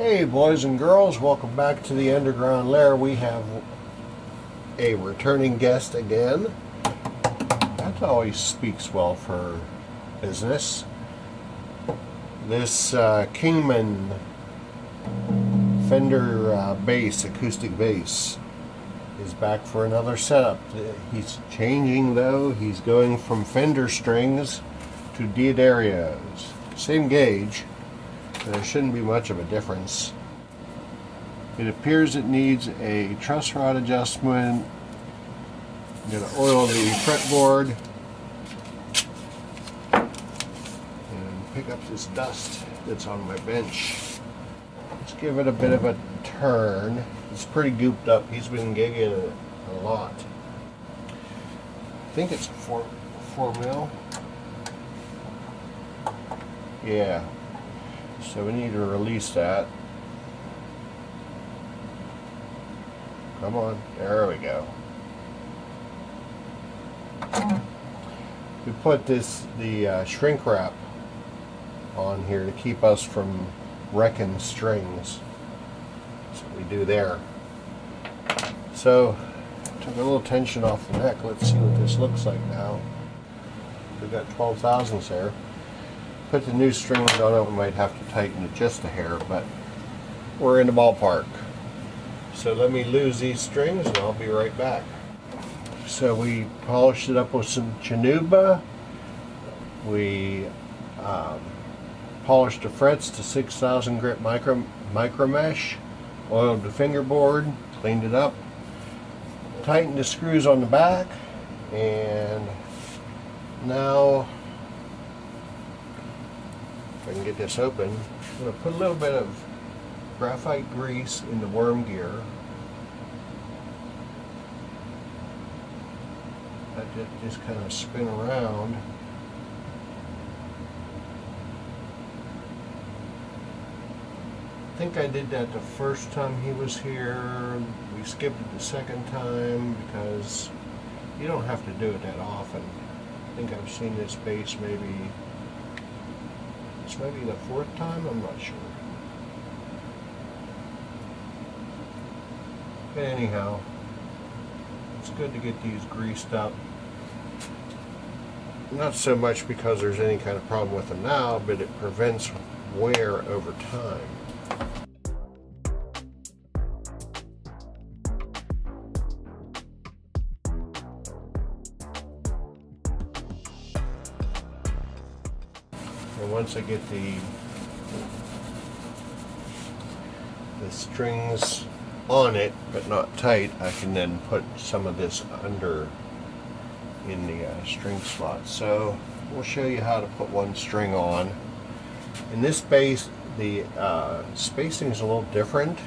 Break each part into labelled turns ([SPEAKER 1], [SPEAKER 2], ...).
[SPEAKER 1] Hey boys and girls, welcome back to the Underground Lair. We have a returning guest again. That always speaks well for business. This Kingman Fender bass, acoustic bass, is back for another setup. He's changing though. He's going from Fender strings to D'Addarios. Same gauge. There shouldn't be much of a difference. It appears it needs a truss rod adjustment. I'm going to oil the fretboard and pick up this dust that's on my bench. Let's give it a bit of a turn. It's pretty gooped up. He's been gigging it a lot. I think it's 4 mil. Yeah. So we need to release that. Come on, there we go. We put the shrink wrap on here to keep us from wrecking strings. That's what we do there. So, took a little tension off the neck. Let's see what this looks like now. We've got 12 thousandths there. Put the new strings on it, we might have to tighten it just a hair, but we're in the ballpark. So let me lose these strings and I'll be right back. So we polished it up with some Chinuba. We polished the frets to 6,000 grit micro mesh, oiled the fingerboard, cleaned it up, tightened the screws on the back, and now if I can get this open, I'm going to put a little bit of graphite grease in the worm gear. Let it just kind of spin around. I think I did that the first time he was here. We skipped it the second time because you don't have to do it that often. I think I've seen this bass maybe the 4th time, I'm not sure. But anyhow, it's good to get these greased up. Not so much because there's any kind of problem with them now, but it prevents wear over time. And once I get the strings on it, but not tight, I can then put some of this under in the string slot. So we'll show you how to put one string on. In this bass, the spacing is a little different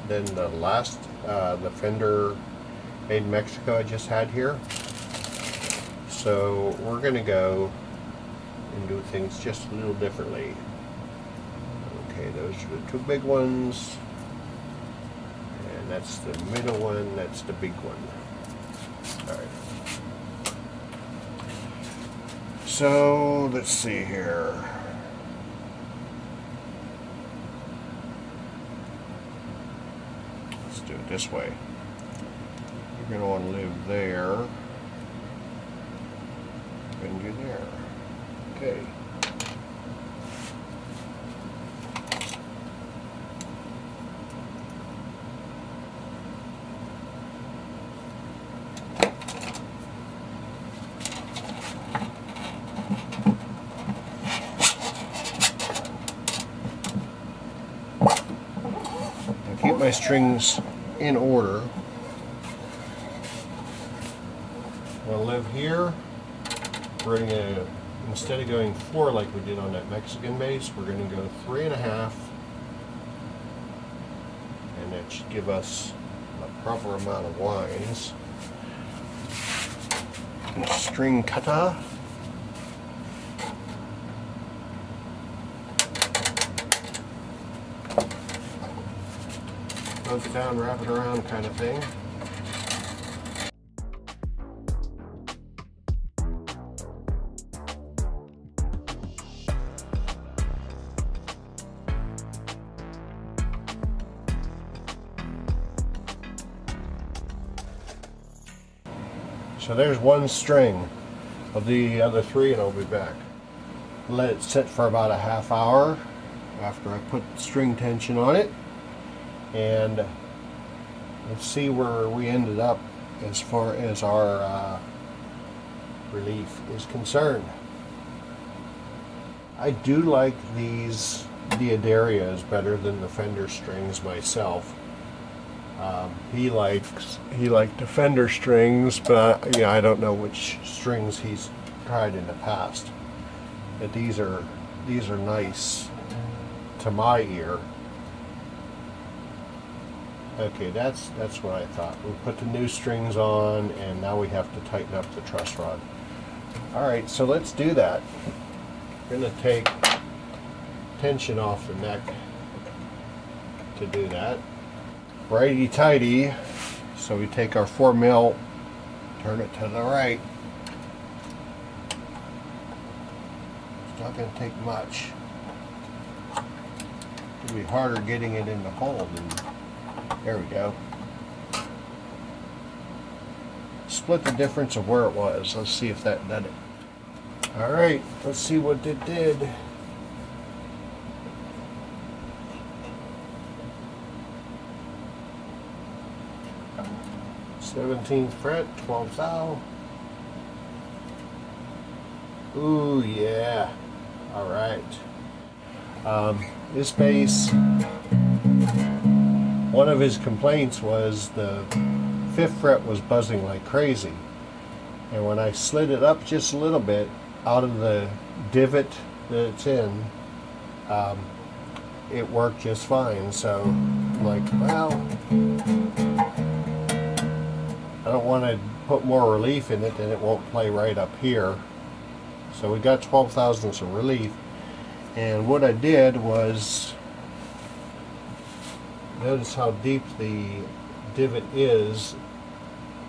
[SPEAKER 1] than the last, the Fender made in Mexico I just had here. So we're going to go and do things just a little differently. Okay, those are the 2 big ones, and that's the middle one, that's the big one. Alright. So, let's see here. Let's do it this way. You're going to want to live there, and you're there. Okay. Now keep my strings in order. We'll live here. We're going to, instead of going 4 like we did on that Mexican bass, we're going to go 3.5, and that should give us a proper amount of winds. String cutter. Poke it down, wrap it around kind of thing. So there's one string. I'll do the other three and I'll be back. Let it sit for about a half hour after I put string tension on it, and let's see where we ended up as far as our relief is concerned. I do like these Diodarias better than the Fender strings myself. He liked the Fender strings, but yeah, I don't know which strings he's tried in the past. But these are nice to my ear. Okay, that's what I thought. We put the new strings on, and now we have to tighten up the truss rod. All right, so let's do that. We're going to take tension off the neck to do that. Righty tighty. So we take our 4mm, turn it to the right. It's not going to take much. It'll be harder getting it in the hole than. There we go. Split the difference of where it was. Let's see if that did it. Alright, let's see what it did. Seventeenth fret, 12th thou. Ooh, yeah. Alright. This bass, one of his complaints was the 5th fret was buzzing like crazy. And when I slid it up just a little bit out of the divot that it's in, it worked just fine. So I'm like, well, I don't want to put more relief in it, then it won't play right up here. So we got 12 thousandths of relief. And what I did was, notice how deep the divot is,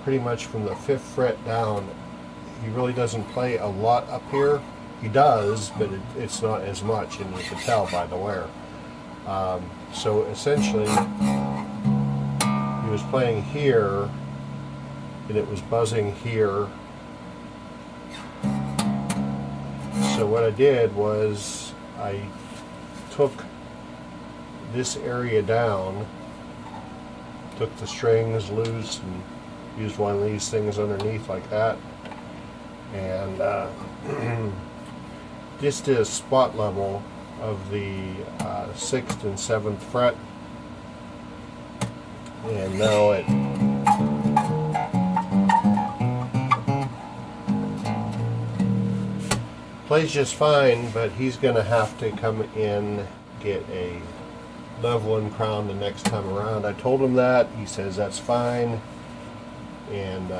[SPEAKER 1] pretty much from the 5th fret down. He really doesn't play a lot up here. He does, but it's not as much, and you can tell by the wear. So essentially, he was playing here, and it was buzzing here. So what I did was I took this area down, took the strings loose and used one of these things underneath like that, and just did a spot level of the 6th and 7th fret, and now it plays just fine, but he's going to have to come in, get a leveling crown the next time around. I told him that. He says that's fine, and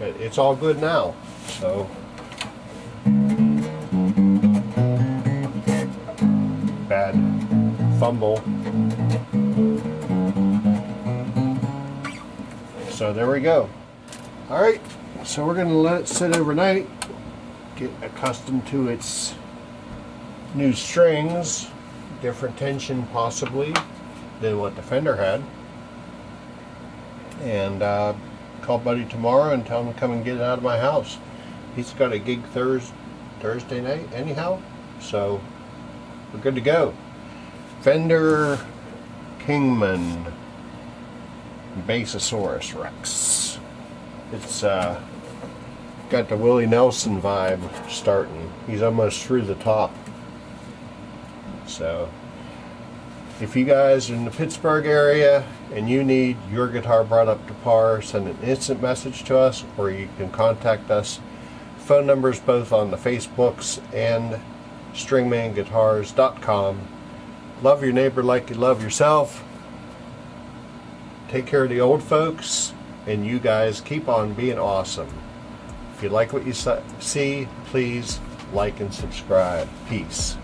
[SPEAKER 1] it's all good now. So bad fumble. So there we go. All right, so we're going to let it sit overnight, get accustomed to its new strings, different tension possibly than what the Fender had, and call Buddy tomorrow and tell him to come and get it out of my house. He's got a gig Thursday night anyhow, so we're good to go. Fender Kingman Bassosaurus Rex. It's got the Willie Nelson vibe starting. He's almost through the top. So if you guys are in the Pittsburgh area and you need your guitar brought up to par, send an instant message to us, or you can contact us. Phone numbers both on the Facebooks and stringmanguitars.com. Love your neighbor like you love yourself. Take care of the old folks, and you guys keep on being awesome. If you like what you see, please like and subscribe. Peace.